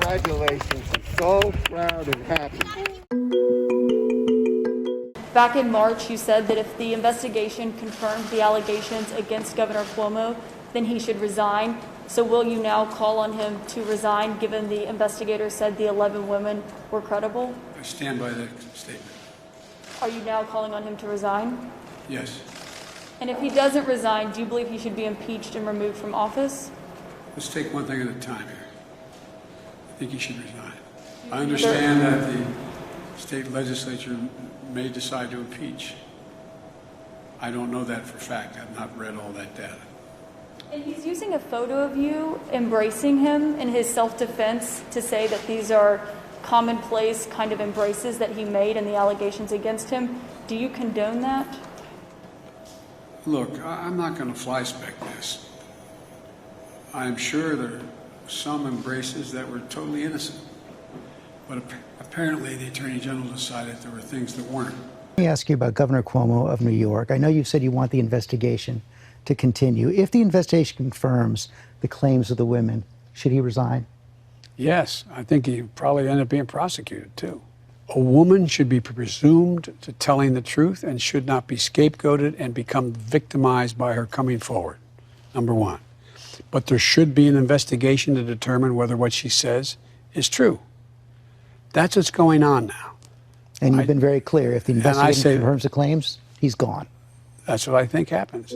Congratulations. I'm so proud and happy. Back in March, you said that if the investigation confirmed the allegations against Governor Cuomo, then he should resign. So will you now call on him to resign, given the investigators said the 11 women were credible? I stand by that statement. Are you now calling on him to resign? Yes. And if he doesn't resign, do you believe he should be impeached and removed from office? Let's take one thing at a time here. I think he should resign. I understand that the state legislature may decide to impeach. I don't know that for a fact. I've not read all that data. And he's using a photo of you embracing him in his self-defense to say that these are commonplace kind of embraces that he made and the allegations against him. Do you condone that? Look, I'm not going to fly-spec this. I'm sure there are some embraces that were totally innocent. But apparently the Attorney General decided there were things that weren't. Let me ask you about Governor Cuomo of New York. I know you've said you want the investigation to continue. If the investigation confirms the claims of the women, should he resign? Yes, I think he probably end up being prosecuted too. A woman should be presumed to telling the truth and should not be scapegoated and become victimized by her coming forward, number one. But there should be an investigation to determine whether what she says is true. That's what's going on now. And you've been very clear. If the investigation confirms the claims, he's gone. That's what I think happens.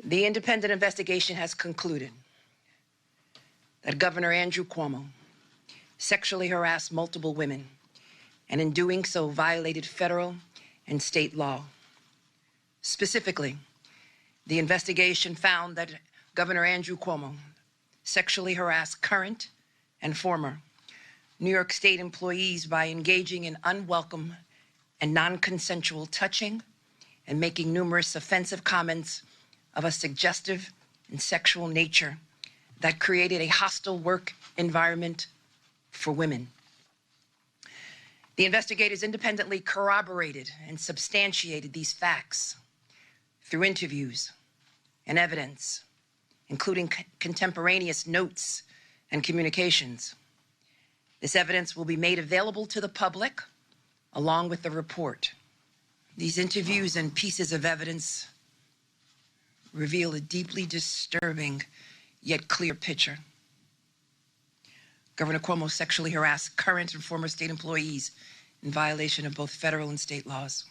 The independent investigation has concluded that Governor Andrew Cuomo sexually harassed multiple women and in doing so violated federal and state law. Specifically, the investigation found that Governor Andrew Cuomo sexually harassed current and former New York State employees by engaging in unwelcome and non-consensual touching and making numerous offensive comments of a suggestive and sexual nature that created a hostile work environment for women. The investigators independently corroborated and substantiated these facts through interviews and evidence, including contemporaneous notes and communications. This evidence will be made available to the public along with the report. These interviews and pieces of evidence reveal a deeply disturbing yet clear picture. Governor Cuomo sexually harassed current and former state employees in violation of both federal and state laws.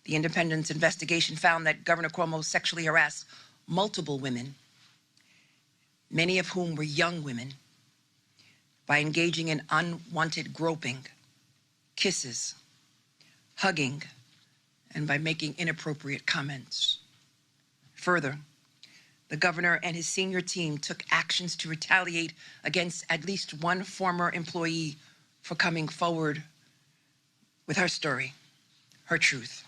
The independent investigation found that Governor Cuomo sexually harassed multiple women, many of whom were young women, by engaging in unwanted groping, kisses, hugging, and by making inappropriate comments. Further, the governor and his senior team took actions to retaliate against at least one former employee for coming forward with her story, her truth.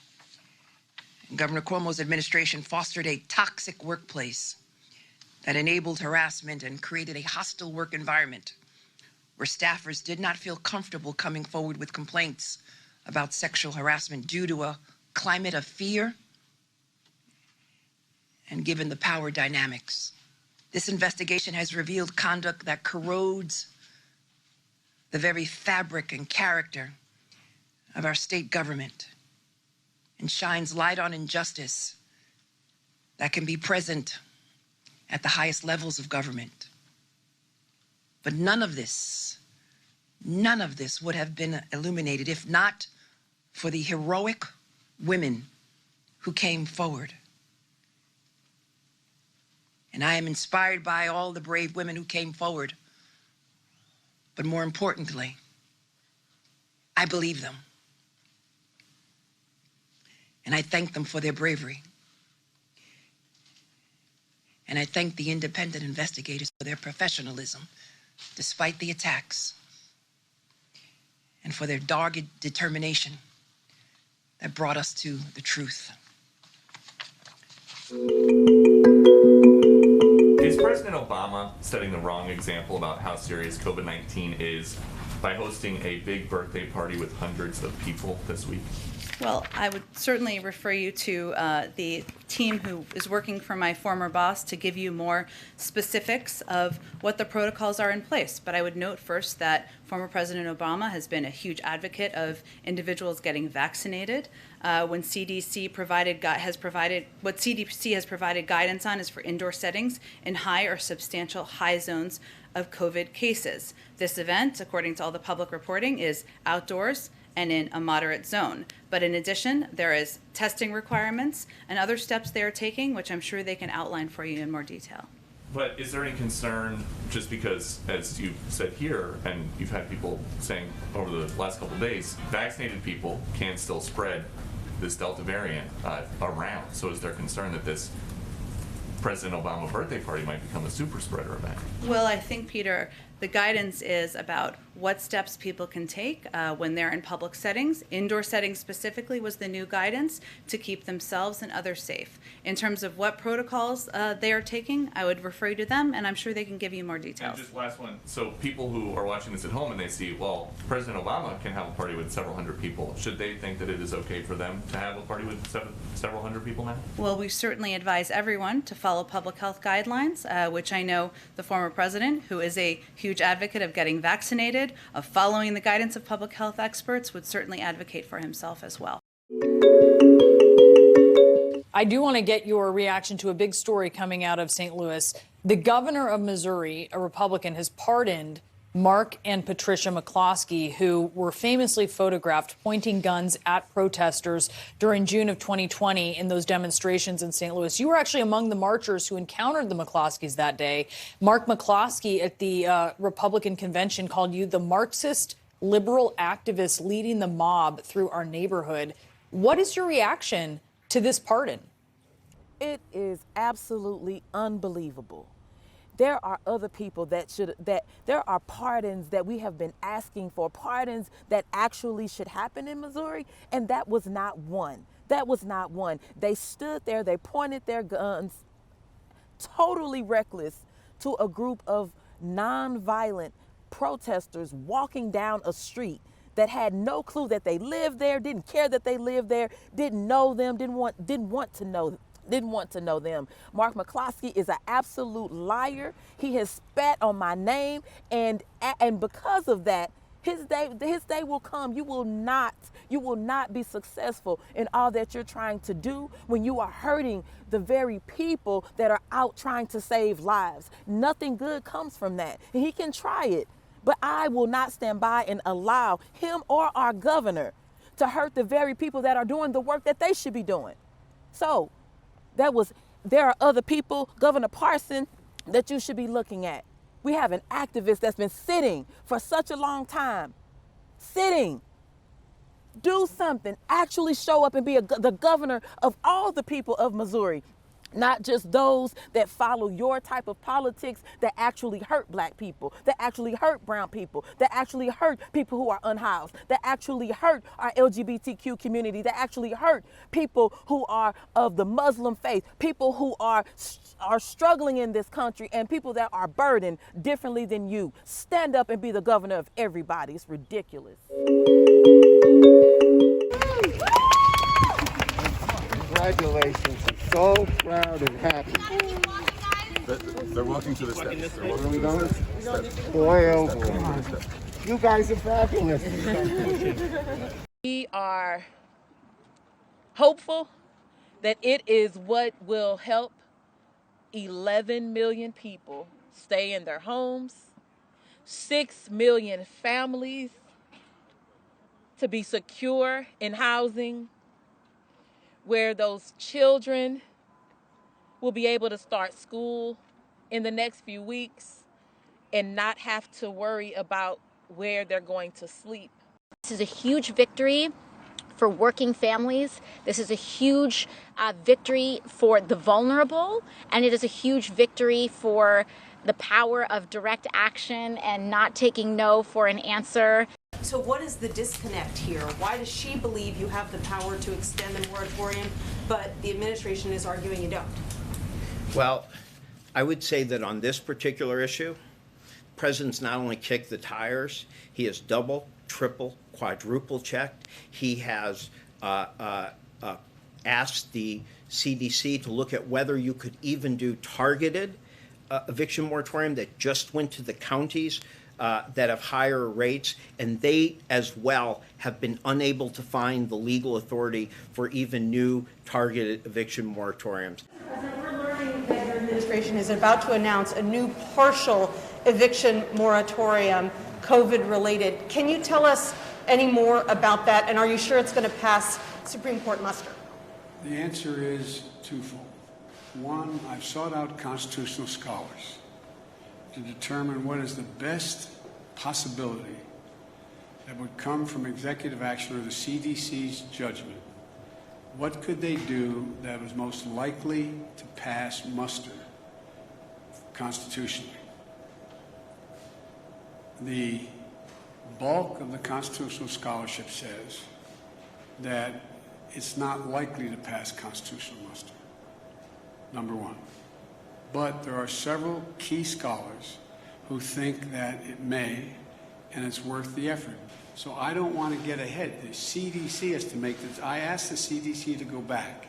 And Governor Cuomo's administration fostered a toxic workplace that enabled harassment and created a hostile work environment where staffers did not feel comfortable coming forward with complaints about sexual harassment due to a climate of fear and given the power dynamics. This investigation has revealed conduct that corrodes the very fabric and character of our state government and shines light on injustice that can be present at the highest levels of government. But none of this would have been illuminated if not for the heroic women who came forward. And I am inspired by all the brave women who came forward. But more importantly, I believe them. And I thank them for their bravery. And I thank the independent investigators for their professionalism, despite the attacks, and for their dogged determination that brought us to the truth. Is President Obama setting the wrong example about how serious COVID-19 is by hosting a big birthday party with hundreds of people this week? Well, I would certainly refer you to the team who is working for my former boss to give you more specifics of what the protocols are in place. But I would note first that former President Obama has been a huge advocate of individuals getting vaccinated. When CDC what CDC has provided guidance on is for indoor settings in high or substantial high zones of COVID cases. This event, according to all the public reporting, is outdoors and in a moderate zone. But in addition, there is testing requirements and other steps they are taking, which I'm sure they can outline for you in more detail. But is there any concern, just because, as you said here, and you've had people saying over the last couple of days, vaccinated people can still spread this Delta variant around. So is there concern that this President Obama birthday party might become a super spreader event? Well, I think, Peter, the guidance is about what steps people can take when they're in public settings. Indoor settings specifically was the new guidance to keep themselves and others safe. In terms of what protocols they are taking, I would refer you to them, and I'm sure they can give you more details. And just last one. So people who are watching this at home and they see, well, President Obama can have a party with several hundred people. Should they think that it is okay for them to have a party with several hundred people now? Well, we certainly advise everyone to follow public health guidelines, which I know the former president, who is a huge advocate of getting vaccinated, of following the guidance of public health experts, would certainly advocate for himself as well. I do want to get your reaction to a big story coming out of St. Louis. The governor of Missouri, a Republican, has pardoned Mark and Patricia McCloskey, who were famously photographed pointing guns at protesters during June of 2020 in those demonstrations in St. Louis. You were actually among the marchers who encountered the McCloskeys that day. Mark McCloskey at the Republican convention called you the Marxist liberal activist leading the mob through our neighborhood. What is your reaction to this pardon? It is absolutely unbelievable. There are other people there are pardons that we have been asking for, pardons that actually should happen in Missouri, and that was not one. That was not one. They stood there, they pointed their guns, totally reckless, to a group of nonviolent protesters walking down a street that had no clue that they lived there, didn't care that they lived there, didn't know them, didn't want to know them. Mark McCloskey is an absolute liar. He has spat on my name, and because of that, his day will come. You will not be successful in all that you're trying to do when you are hurting the very people that are out trying to save lives. Nothing good comes from that. He can try it, but I will not stand by and allow him or our governor to hurt the very people that are doing the work that they should be doing. So there are other people, Governor Parson, that you should be looking at. We have an activist that's been sitting for such a long time. Sitting. Do something. Actually show up and be the governor of all the people of Missouri. Not just those that follow your type of politics that actually hurt black people, that actually hurt brown people, that actually hurt people who are unhoused, that actually hurt our LGBTQ community, that actually hurt people who are of the Muslim faith, people who are struggling in this country, and people that are burdened differently than you. Stand up and be the governor of everybody. It's ridiculous. Congratulations. I'm so proud and happy. They're walking to the steps. Where are we going? Boy, oh boy. You guys are fabulous. We are hopeful that it is what will help 11 million people stay in their homes, 6 million families to be secure in housing, where those children will be able to start school in the next few weeks and not have to worry about where they're going to sleep. This is a huge victory for working families. This is a huge victory for the vulnerable, and it is a huge victory for the power of direct action and not taking no for an answer. So what is the disconnect here? Why does she believe you have the power to extend the moratorium, but the administration is arguing you don't? Well, I would say that on this particular issue, the President's not only kicked the tires, he has double, triple, quadruple checked. He has asked the CDC to look at whether you could even do targeted eviction moratorium that just went to the counties that have higher rates, and they as well have been unable to find the legal authority for even new targeted eviction moratoriums. We're learning that your administration is about to announce a new partial eviction moratorium, COVID-related. Can you tell us any more about that, and are you sure it's going to pass Supreme Court muster? The answer is twofold. One, I've sought out constitutional scholars to determine what is the best possibility that would come from executive action or the CDC's judgment. What could they do that was most likely to pass muster constitutionally? The bulk of the constitutional scholarship says that it's not likely to pass constitutional muster, number one. But there are several key scholars who think that it may, and it's worth the effort. So I don't want to get ahead. The CDC has to make this. I asked the CDC to go back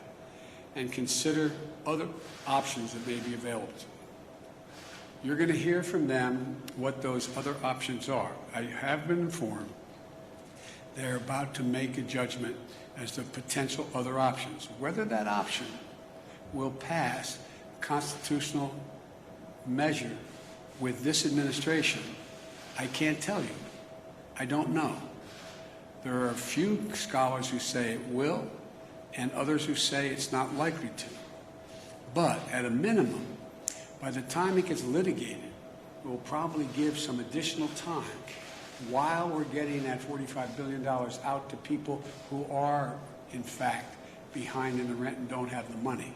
and consider other options that may be available to them. You're going to hear from them what those other options are. I have been informed they're about to make a judgment as to potential other options. Whether that option will pass constitutional measure with this administration, I can't tell you. I don't know. There are a few scholars who say it will, and others who say it's not likely to. But at a minimum, by the time it gets litigated, we'll probably give some additional time while we're getting that $45 billion out to people who are, in fact, behind in the rent and don't have the money.